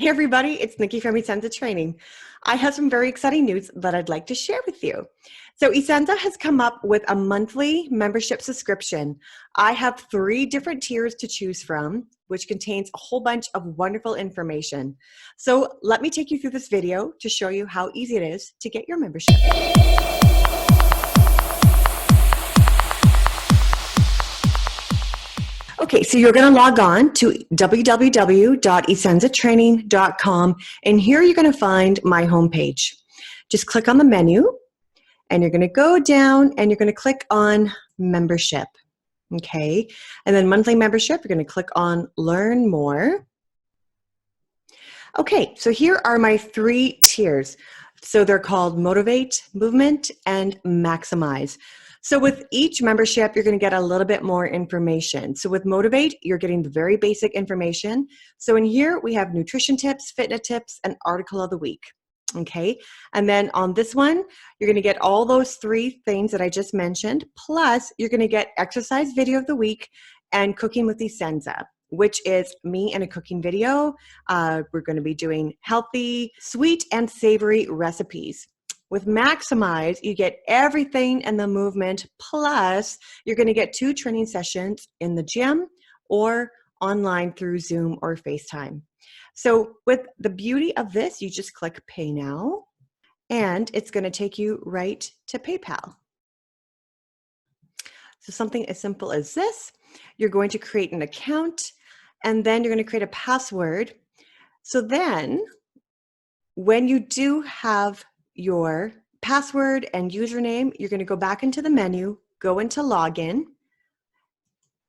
Hey everybody, it's Nicki from Essenza Training. I have some very exciting news that I'd like to share with you. So Essenza has come up with a monthly membership subscription. I have 3 different tiers to choose from, which contains a whole bunch of wonderful information. So let me take you through this video to show you how easy it is to get your membership. Okay, so you're going to log on to www.essenzatraining.com, and here you're going to find my homepage. Just click on the menu, and you're going to go down, and you're going to click on membership. Okay, and then monthly membership, you're going to click on learn more. Okay, so here are my 3 tiers. So they're called Motivate, Movement, and Maximize. So with each membership, you're going to get a little bit more information. So with Motivate, you're getting the very basic information. So in here, we have nutrition tips, fitness tips, and article of the week. Okay, and then on this one, you're going to get all those 3 things that I just mentioned, plus you're going to get exercise video of the week and cooking with Essenza, which is me and a cooking video. We're going to be doing healthy, sweet, and savory recipes. With Maximize, you get everything in the movement, plus you're going to get 2 training sessions in the gym or online through Zoom or FaceTime. So with the beauty of this, you just click Pay Now, and it's going to take you right to PayPal. So something as simple as this, you're going to create an account, and then you're going to create a password. So then when you do have your password and username, you're going to go back into the menu, go into login,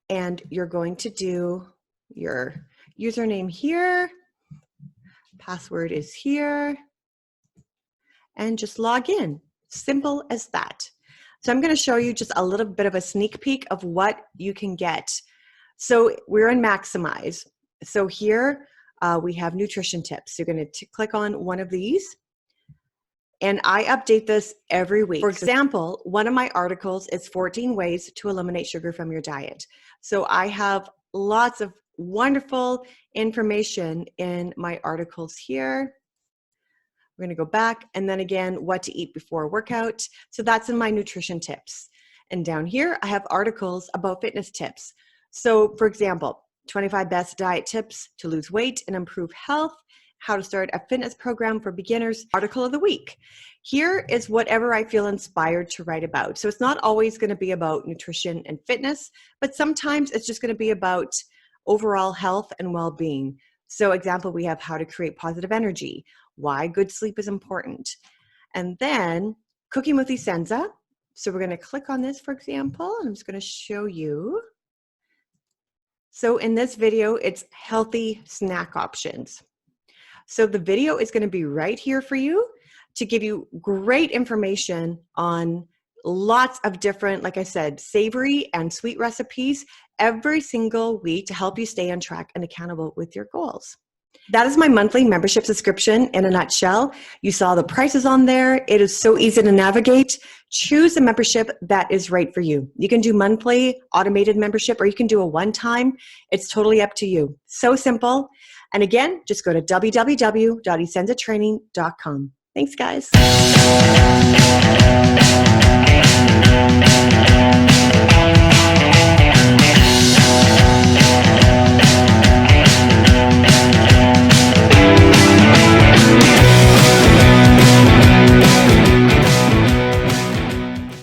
and you're going to do your username here, password is here, and just log in. Simple as that. So I'm going to show you just a little bit of a sneak peek of what you can get. So we're in Maximize. So here we have nutrition tips. You're going to click on one of these. And I update this every week. For example, one of my articles is 14 ways to eliminate sugar from your diet. So I have lots of wonderful information in my articles here. We're going to go back, and then again, what to eat before a workout. So that's in my nutrition tips. And down here, I have articles about fitness tips. So for example, 25 best diet tips to lose weight and improve health, how to start a fitness program for beginners, article of the week. Here is whatever I feel inspired to write about. So it's not always going to be about nutrition and fitness, but sometimes it's just going to be about overall health and well-being. So example, we have how to create positive energy, why good sleep is important. And then cooking with Essenza. So we're going to click on this, for example, and I'm just going to show you. So in this video, it's healthy snack options. So the video is going to be right here for you to give you great information on lots of different, like I said, savory and sweet recipes every single week to help you stay on track and accountable with your goals. That is my monthly membership subscription in a nutshell. You saw the prices on there. It is so easy to navigate. Choose a membership that is right for you. You can do monthly automated membership, or you can do a one-time. It's totally up to you. So simple. And again, just go to www.essenzatraining.com. Thanks, guys.